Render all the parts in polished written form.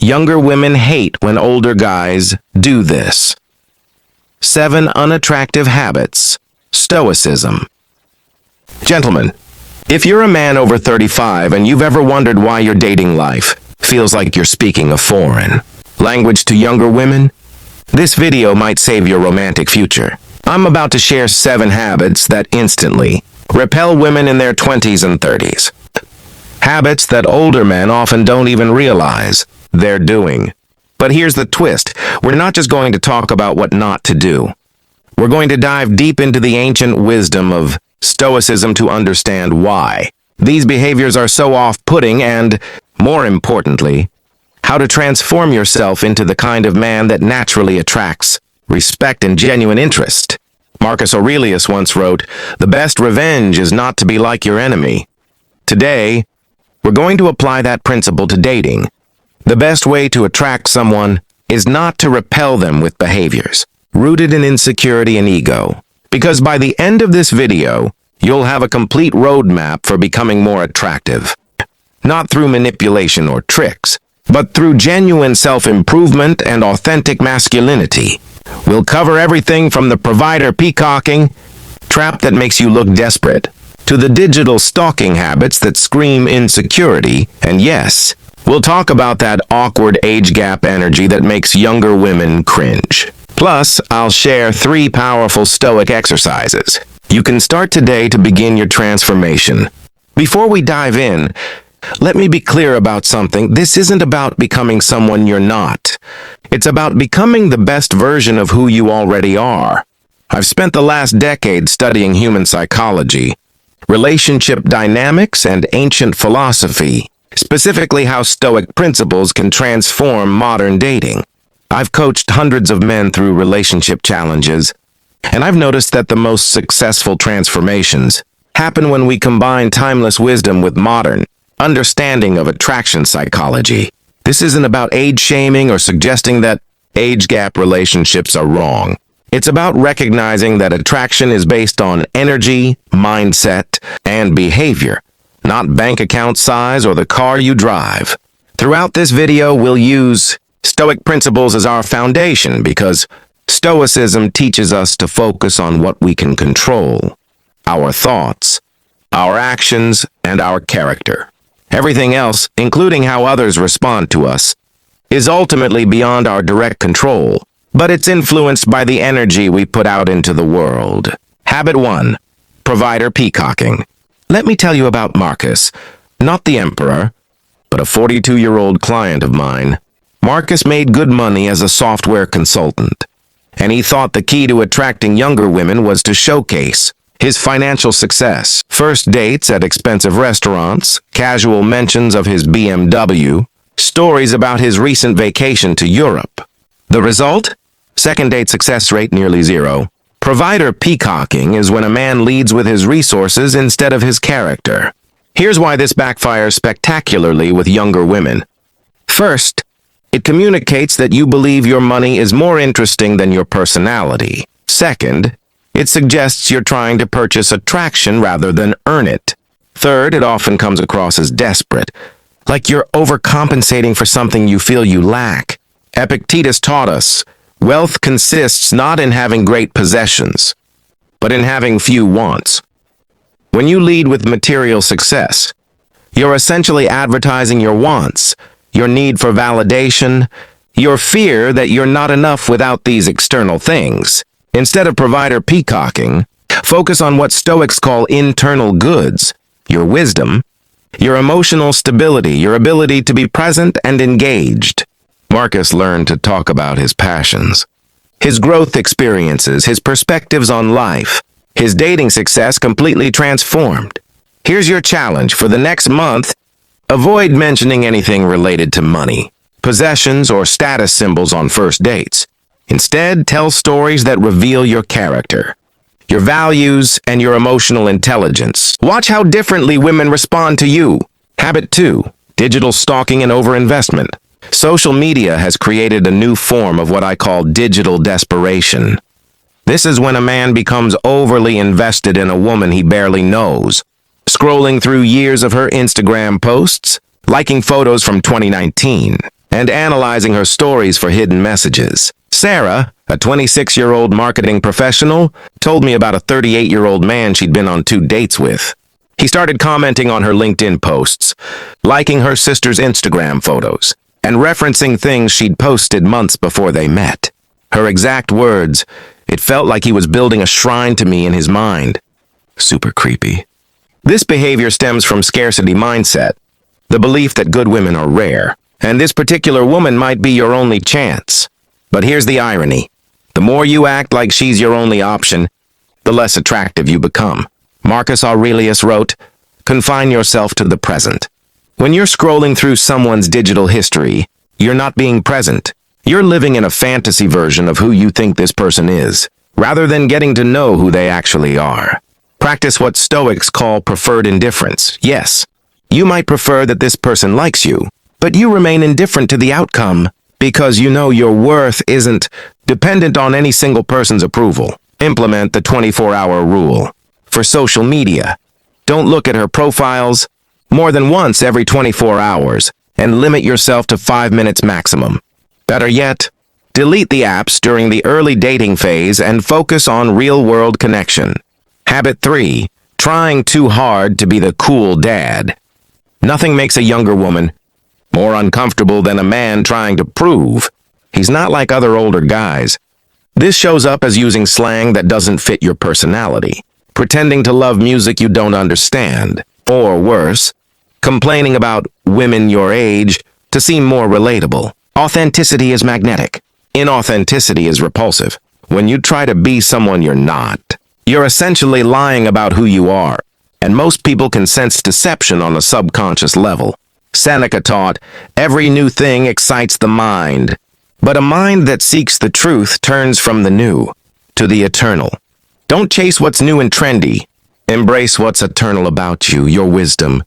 Younger women hate when older guys do this. 7 unattractive habits. Stoicism. Gentlemen, if you're a man over 35 and you've ever wondered why your dating life feels like you're speaking a foreign language to younger women, this video might save your romantic future. I'm about to share 7 habits that instantly repel women in their 20s and 30s. Habits that older men often don't even realize they're doing. But here's the twist. We're not just going to talk about what not to do. We're going to dive deep into the ancient wisdom of Stoicism to understand why these behaviors are so off-putting and, more importantly, how to transform yourself into the kind of man that naturally attracts respect and genuine interest. Marcus Aurelius once wrote, "The best revenge is not to be like your enemy." Today, we're going to apply that principle to dating. The best way to attract someone is not to repel them with behaviors rooted in insecurity and ego. Because by the end of this video, you'll have a complete roadmap for becoming more attractive. Not through manipulation or tricks, but through genuine self-improvement and authentic masculinity. We'll cover everything from the provider peacocking trap that makes you look desperate, to the digital stalking habits that scream insecurity, and yes, we'll talk about that awkward age gap energy that makes younger women cringe. Plus, I'll share 3 powerful Stoic exercises you can start today to begin your transformation. Before we dive in, let me be clear about something. This isn't about becoming someone you're not. It's about becoming the best version of who you already are. I've spent the last decade studying human psychology, relationship dynamics, and ancient philosophy, specifically how Stoic principles can transform modern dating. I've coached hundreds of men through relationship challenges, and I've noticed that the most successful transformations happen when we combine timeless wisdom with modern understanding of attraction psychology. This isn't about age shaming or suggesting that age gap relationships are wrong. It's about recognizing that attraction is based on energy, mindset, and behavior, not bank account size or the car you drive. Throughout this video, we'll use Stoic principles as our foundation because Stoicism teaches us to focus on what we can control: our thoughts, our actions, and our character. Everything else, including how others respond to us, is ultimately beyond our direct control, but it's influenced by the energy we put out into the world. Habit 1. Provider peacocking. Let me tell you about Marcus, not the emperor, but a 42-year-old client of mine. Marcus made good money as a software consultant, and he thought the key to attracting younger women was to showcase his financial success. First dates at expensive restaurants, casual mentions of his BMW, stories about his recent vacation to Europe. The result? Second date success rate nearly 0. Provider peacocking is when a man leads with his resources instead of his character. Here's why this backfires spectacularly with younger women. First, it communicates that you believe your money is more interesting than your personality. Second, it suggests you're trying to purchase attraction rather than earn it. Third, it often comes across as desperate, like you're overcompensating for something you feel you lack. Epictetus taught us, wealth consists not in having great possessions, but in having few wants. When you lead with material success, you're essentially advertising your wants, your need for validation, your fear that you're not enough without these external things. Instead of provider peacocking, focus on what Stoics call internal goods: your wisdom, your emotional stability, your ability to be present and engaged. Marcus learned to talk about his passions, his growth experiences, his perspectives on life. His dating success completely transformed. Here's your challenge for the next month. Avoid mentioning anything related to money, possessions, or status symbols on first dates. Instead, tell stories that reveal your character, your values, and your emotional intelligence. Watch how differently women respond to you. Habit 2. Digital stalking and overinvestment. Social media has created a new form of what I call digital desperation. This is when a man becomes overly invested in a woman he barely knows, scrolling through years of her Instagram posts, liking photos from 2019, and analyzing her stories for hidden messages. Sarah, a 26-year-old marketing professional, told me about a 38-year-old man she'd been on 2 dates with. He started commenting on her LinkedIn posts, liking her sister's Instagram photos, and referencing things she'd posted months before they met. Her exact words, "It felt like he was building a shrine to me in his mind." Super creepy. This behavior stems from scarcity mindset, the belief that good women are rare, and this particular woman might be your only chance. But here's the irony. The more you act like she's your only option, the less attractive you become. Marcus Aurelius wrote, "Confine yourself to the present." When you're scrolling through someone's digital history, you're not being present. You're living in a fantasy version of who you think this person is, rather than getting to know who they actually are. Practice what Stoics call preferred indifference. Yes, you might prefer that this person likes you, but you remain indifferent to the outcome because you know your worth isn't dependent on any single person's approval. Implement the 24-hour rule. For social media, don't look at her profiles more than once every 24 hours and limit yourself to 5 minutes maximum. Better yet, delete the apps during the early dating phase and focus on real-world connection. Habit 3. Trying too hard to be the cool dad. Nothing makes a younger woman more uncomfortable than a man trying to prove he's not like other older guys. This shows up as using slang that doesn't fit your personality, pretending to love music you don't understand, or worse, complaining about women your age to seem more relatable. Authenticity is magnetic. Inauthenticity is repulsive. When you try to be someone you're not, you're essentially lying about who you are, and most people can sense deception on a subconscious level. Seneca taught, "Every new thing excites the mind, but a mind that seeks the truth turns from the new to the eternal." Don't chase what's new and trendy. Embrace what's eternal about you, your wisdom,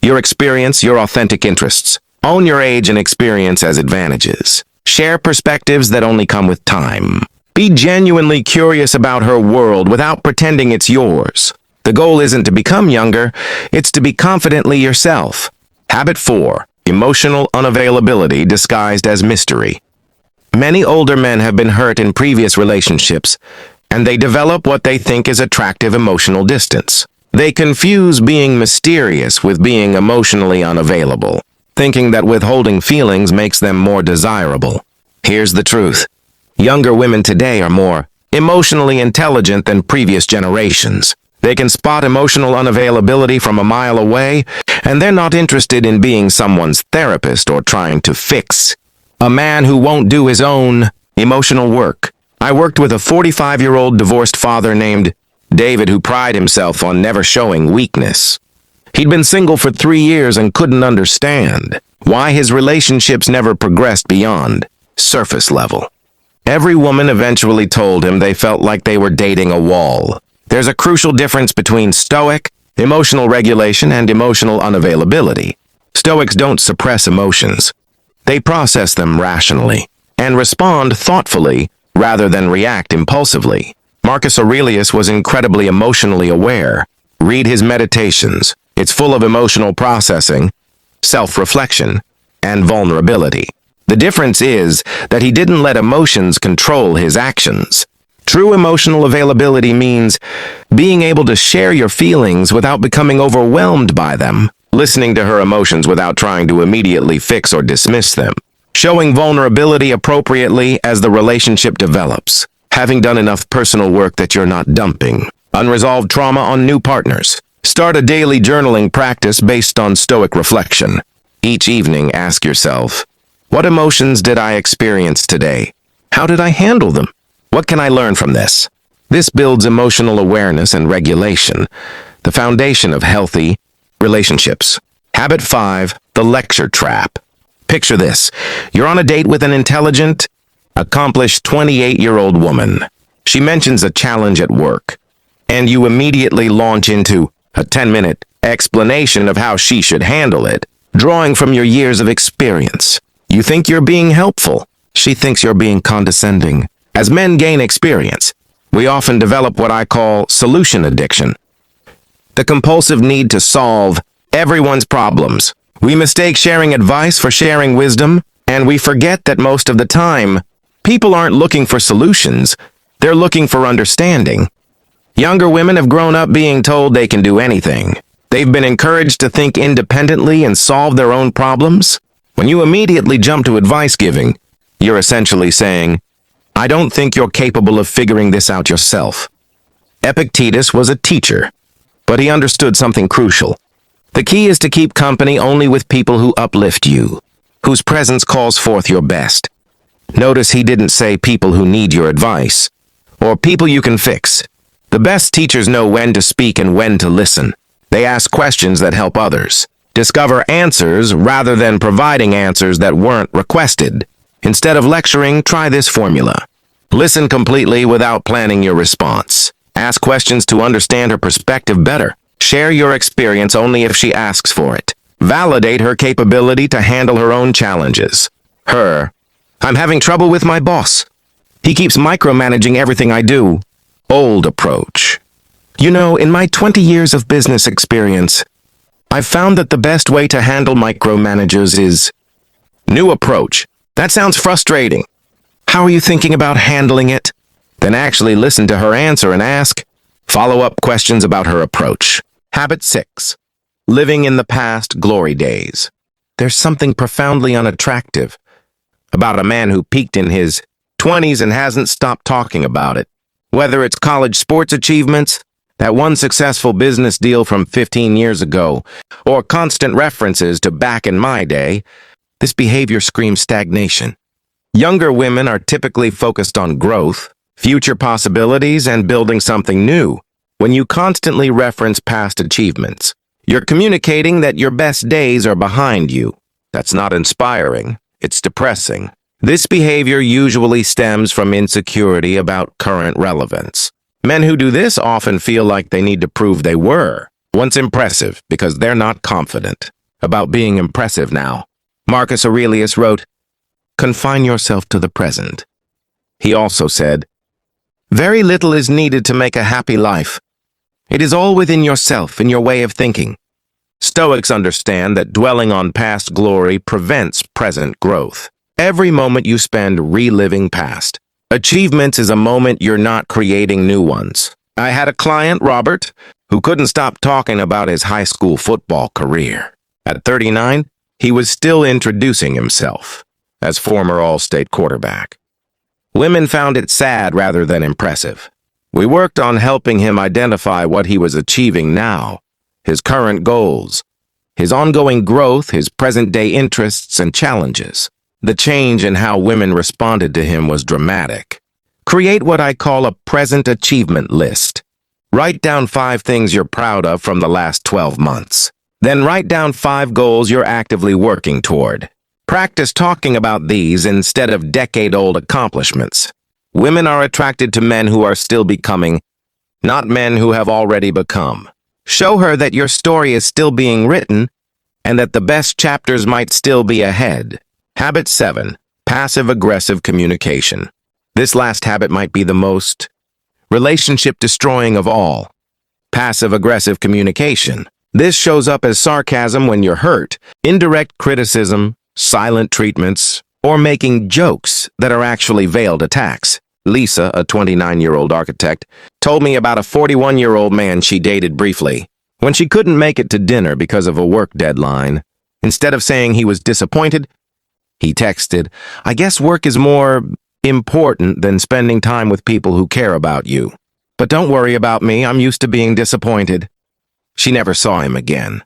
your experience, your authentic interests. Own your age and experience as advantages. Share perspectives that only come with time. Be genuinely curious about her world without pretending it's yours. The goal isn't to become younger, it's to be confidently yourself. Habit 4. Emotional unavailability disguised as mystery. Many older men have been hurt in previous relationships, and they develop what they think is attractive emotional distance. They confuse being mysterious with being emotionally unavailable, thinking that withholding feelings makes them more desirable. Here's the truth. Younger women today are more emotionally intelligent than previous generations. They can spot emotional unavailability from a mile away, and they're not interested in being someone's therapist or trying to fix a man who won't do his own emotional work. I worked with a 45-year-old divorced father named David who prided himself on never showing weakness. He'd been single for 3 years and couldn't understand why his relationships never progressed beyond surface level. Every woman eventually told him they felt like they were dating a wall. There's a crucial difference between Stoic, emotional regulation, and emotional unavailability. Stoics don't suppress emotions. They process them rationally and respond thoughtfully rather than react impulsively. Marcus Aurelius was incredibly emotionally aware. Read his Meditations. It's full of emotional processing, self-reflection, and vulnerability. The difference is that he didn't let emotions control his actions. True emotional availability means being able to share your feelings without becoming overwhelmed by them, listening to her emotions without trying to immediately fix or dismiss them, showing vulnerability appropriately as the relationship develops, having done enough personal work that you're not dumping unresolved trauma on new partners. Start a daily journaling practice based on Stoic reflection. Each evening, ask yourself, what emotions did I experience today? How did I handle them? What can I learn from this? This builds emotional awareness and regulation, the foundation of healthy relationships. Habit 5, the lecture trap. Picture this. You're on a date with an intelligent, accomplished 28-year-old woman. She mentions a challenge at work, and you immediately launch into a 10-minute explanation of how she should handle it, drawing from your years of experience. You think you're being helpful. She thinks you're being condescending. As men gain experience, we often develop what I call solution addiction, the compulsive need to solve everyone's problems. We mistake sharing advice for sharing wisdom, And we forget that most of the time, people aren't looking for solutions, they're looking for understanding. Younger women have grown up being told they can do anything. They've been encouraged to think independently and solve their own problems. When you immediately jump to advice giving, you're essentially saying, I don't think you're capable of figuring this out yourself. Epictetus was a teacher, but he understood something crucial. The key is to keep company only with people who uplift you, whose presence calls forth your best. Notice he didn't say people who need your advice, or people you can fix. The best teachers know when to speak and when to listen. They ask questions that help others. Discover answers rather than providing answers that weren't requested. Instead of lecturing, try this formula. Listen completely without planning your response. Ask questions to understand her perspective better. Share your experience only if she asks for it. Validate her capability to handle her own challenges. I'm having trouble with my boss. He keeps micromanaging everything I do. Old approach. You know, in my 20 years of business experience, I've found that the best way to handle micromanagers is new approach. That sounds frustrating. How are you thinking about handling it? Then actually listen to her answer and ask follow-up questions about her approach. Habit 6. Living in the past glory days. There's something profoundly unattractive about a man who peaked in his 20s and hasn't stopped talking about it. Whether it's college sports achievements, that one successful business deal from 15 years ago, or constant references to back in my day, this behavior screams stagnation. Younger women are typically focused on growth, future possibilities, and building something new. When you constantly reference past achievements, you're communicating that your best days are behind you. That's not inspiring, it's depressing. This behavior usually stems from insecurity about current relevance. Men who do this often feel like they need to prove they were once impressive because they're not confident about being impressive now. Marcus Aurelius wrote, "Confine yourself to the present." He also said, "Very little is needed to make a happy life. It is all within yourself and your way of thinking." Stoics understand that dwelling on past glory prevents present growth. Every moment you spend reliving past achievements is a moment you're not creating new ones. I had a client, Robert, who couldn't stop talking about his high school football career. At 39, he was still introducing himself as former All-State quarterback. Women found it sad rather than impressive. We worked on helping him identify what he was achieving now, his current goals, his ongoing growth, his present-day interests and challenges. The change in how women responded to him was dramatic. Create what I call a present achievement list. Write down 5 things you're proud of from the last 12 months. Then write down 5 goals you're actively working toward. Practice talking about these instead of decade-old accomplishments. Women are attracted to men who are still becoming, not men who have already become. Show her that your story is still being written and that the best chapters might still be ahead. Habit 7. Passive-aggressive communication. This last habit might be the most relationship-destroying of all. Passive-aggressive communication. This shows up as sarcasm when you're hurt, indirect criticism, silent treatments, or making jokes that are actually veiled attacks. Lisa, a 29-year-old architect, told me about a 41-year-old man she dated briefly. When she couldn't make it to dinner because of a work deadline, instead of saying he was disappointed, he texted, "I guess work is more important than spending time with people who care about you. But don't worry about me, I'm used to being disappointed." She never saw him again.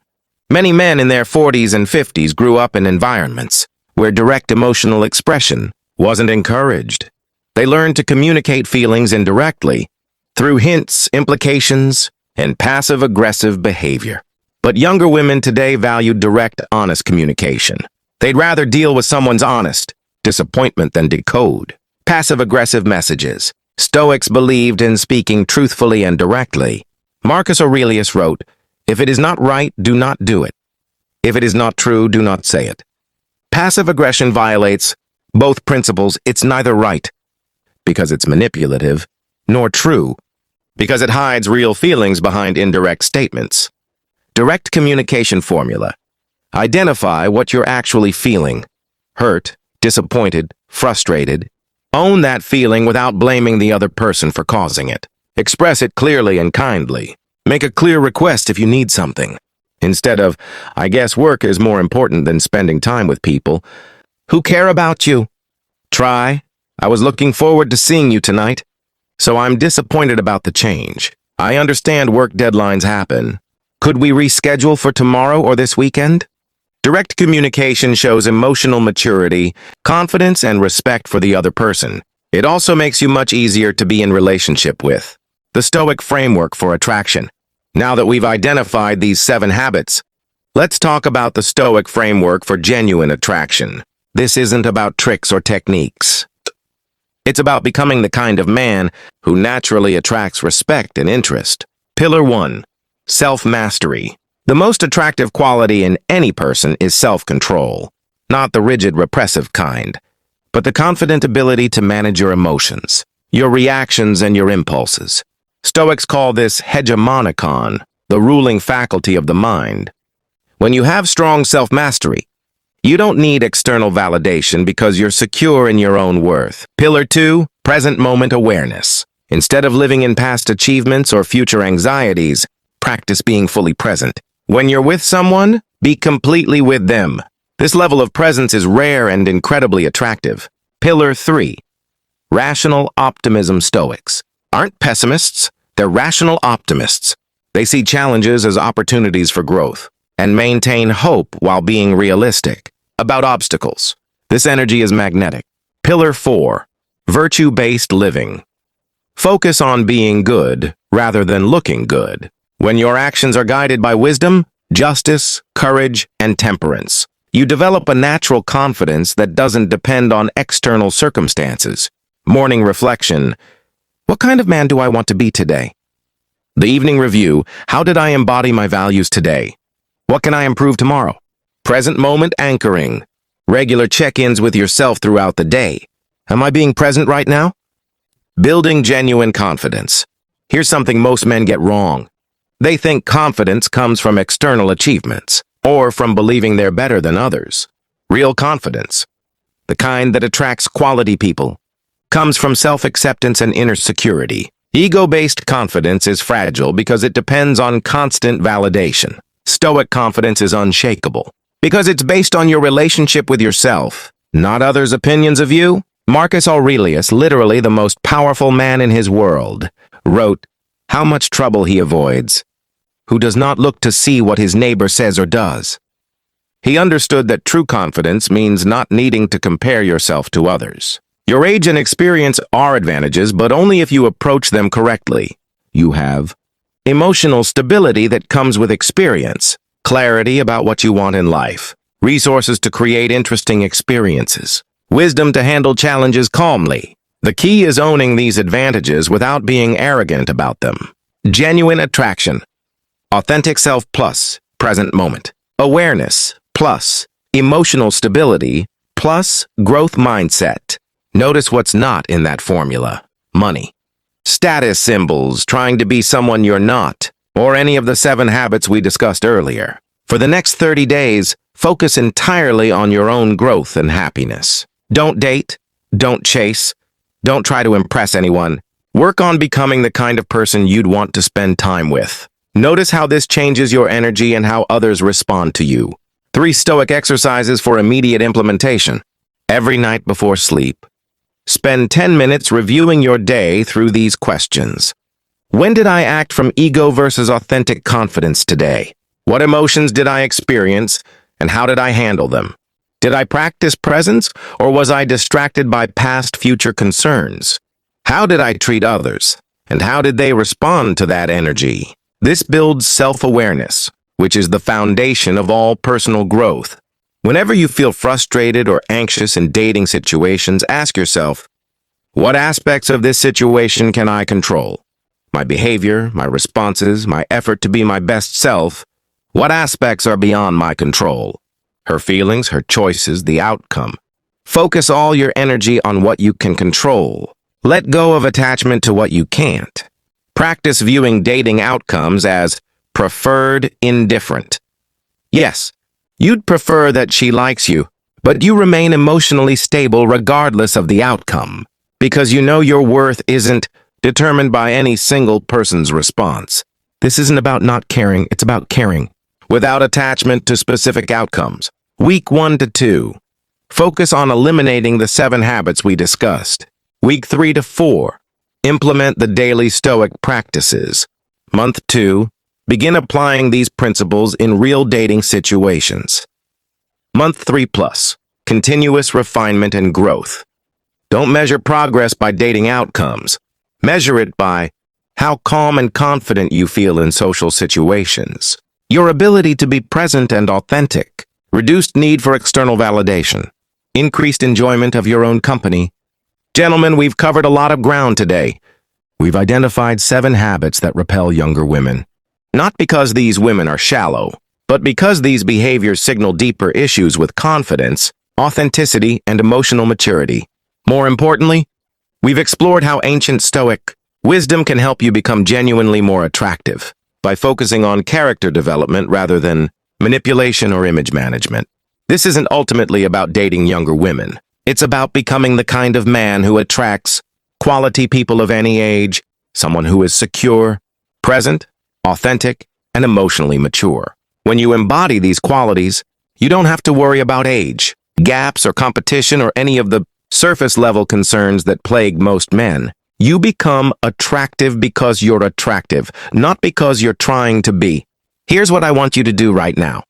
Many men in their 40s and 50s grew up in environments where direct emotional expression wasn't encouraged. They learned to communicate feelings indirectly through hints, implications, and passive-aggressive behavior. But younger women today value direct, honest communication. They'd rather deal with someone's honest disappointment than decode passive-aggressive messages. Stoics believed in speaking truthfully and directly. Marcus Aurelius wrote, "If it is not right, do not do it. If it is not true, do not say it." Passive aggression violates both principles. It's neither right, because it's manipulative, nor true, because it hides real feelings behind indirect statements. Direct communication formula. Identify what you're actually feeling: hurt, disappointed, frustrated. Own that feeling without blaming the other person for causing it. Express it clearly and kindly. Make a clear request if you need something. Instead of, I guess work is more important than spending time with people who care about you. Try, I was looking forward to seeing you tonight, so I'm disappointed about the change. I understand work deadlines happen. Could we reschedule for tomorrow or this weekend? Direct communication shows emotional maturity, confidence, and respect for the other person. It also makes you much easier to be in relationship with. The Stoic framework for attraction. Now that we've identified these 7 habits, let's talk about the Stoic framework for genuine attraction. This isn't about tricks or techniques. It's about becoming the kind of man who naturally attracts respect and interest. Pillar 1. Self-mastery. The most attractive quality in any person is self-control, not the rigid, repressive kind, but the confident ability to manage your emotions, your reactions, and your impulses. Stoics call this hegemonikon, the ruling faculty of the mind. When you have strong self-mastery, you don't need external validation because you're secure in your own worth. Pillar 2, present moment awareness. Instead of living in past achievements or future anxieties, practice being fully present. When you're with someone, be completely with them. This level of presence is rare and incredibly attractive. Pillar 3, rational optimism. Stoics aren't pessimists, they're rational optimists. They see challenges as opportunities for growth and maintain hope while being realistic about obstacles. This energy is magnetic. Pillar 4, virtue-based living. Focus on being good rather than looking good. When your actions are guided by wisdom, justice, courage, and temperance, you develop a natural confidence that doesn't depend on external circumstances. Morning reflection. What kind of man do I want to be today? The evening review. How did I embody my values today? What can I improve tomorrow? Present moment anchoring. Regular check-ins with yourself throughout the day. Am I being present right now? Building genuine confidence. Here's something most men get wrong. They think confidence comes from external achievements or from believing they're better than others. Real confidence, the kind that attracts quality people, comes from self-acceptance and inner security. Ego-based confidence is fragile because it depends on constant validation. Stoic confidence is unshakable because it's based on your relationship with yourself, not others' opinions of you. Marcus Aurelius, literally the most powerful man in his world, wrote, "How much trouble he avoids, who does not look to see what his neighbor says or does." He understood that true confidence means not needing to compare yourself to others. Your age and experience are advantages, but only if you approach them correctly. You have emotional stability that comes with experience, clarity about what you want in life, resources to create interesting experiences, wisdom to handle challenges calmly. The key is owning these advantages without being arrogant about them. Genuine attraction. Authentic self plus present moment. Awareness plus emotional stability plus growth mindset. Notice what's not in that formula. Money. Status symbols, trying to be someone you're not, or any of the 7 habits we discussed earlier. For the next 30 days, focus entirely on your own growth and happiness. Don't date, don't chase, don't try to impress anyone. Work on becoming the kind of person you'd want to spend time with. Notice how this changes your energy and how others respond to you. 3 Stoic exercises for immediate implementation. Every night before sleep, spend 10 minutes reviewing your day through these questions. When did I act from ego versus authentic confidence today? What emotions did I experience, and how did I handle them? Did I practice presence, or was I distracted by past future concerns? How did I treat others, and how did they respond to that energy? This builds self-awareness, which is the foundation of all personal growth. Whenever you feel frustrated or anxious in dating situations, ask yourself, what aspects of this situation can I control? My behavior, my responses, my effort to be my best self. What aspects are beyond my control? Her feelings, her choices, the outcome. Focus all your energy on what you can control. Let go of attachment to what you can't. Practice viewing dating outcomes as preferred indifferent. Yes, you'd prefer that she likes you, but you remain emotionally stable regardless of the outcome, because you know your worth isn't determined by any single person's response. This isn't about not caring, it's about caring, without attachment to specific outcomes. Week 1 to 2. Focus on eliminating the 7 habits we discussed. Week 3 to 4. Implement the daily Stoic practices. Month 2. Begin applying these principles in real dating situations. Month 3 plus. Continuous refinement and growth. Don't measure progress by dating outcomes. Measure it by how calm and confident you feel in social situations. Your ability to be present and authentic. Reduced need for external validation. Increased enjoyment of your own company. Gentlemen, we've covered a lot of ground today. We've identified 7 habits that repel younger women. Not because these women are shallow, but because these behaviors signal deeper issues with confidence, authenticity, and emotional maturity. More importantly, we've explored how ancient Stoic wisdom can help you become genuinely more attractive by focusing on character development rather than manipulation or image management. This isn't ultimately about dating younger women. It's about becoming the kind of man who attracts quality people of any age, someone who is secure, present, authentic, and emotionally mature. When you embody these qualities, you don't have to worry about age, gaps, or competition, or any of the surface-level concerns that plague most men. You become attractive because you're attractive, not because you're trying to be. Here's what I want you to do right now.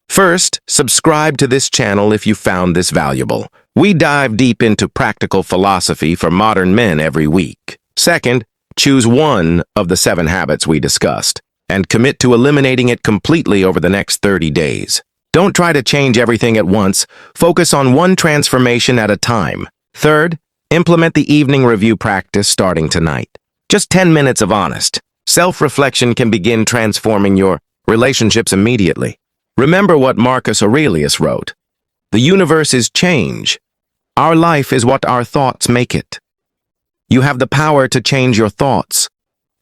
First, subscribe to this channel if you found this valuable. We dive deep into practical philosophy for modern men every week. Second, choose one of the 7 habits we discussed and commit to eliminating it completely over the next 30 days. Don't try to change everything at once. Focus on one transformation at a time. Third, implement the evening review practice starting tonight. Just 10 minutes of honest self-reflection can begin transforming your relationships immediately. Remember what Marcus Aurelius wrote. The universe is change. Our life is what our thoughts make it. You have the power to change your thoughts,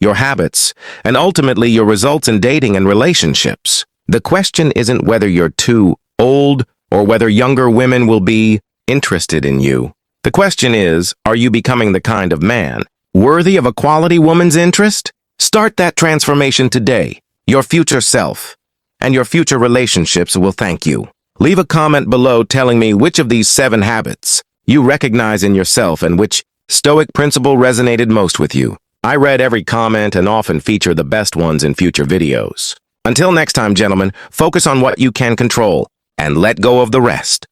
your habits, and ultimately your results in dating and relationships. The question isn't whether you're too old or whether younger women will be interested in you. The question is, are you becoming the kind of man worthy of a quality woman's interest? Start that transformation today. Your future self and your future relationships will thank you. Leave a comment below telling me which of these 7 habits you recognize in yourself and which Stoic principle resonated most with you. I read every comment and often feature the best ones in future videos. Until next time, gentlemen, focus on what you can control and let go of the rest.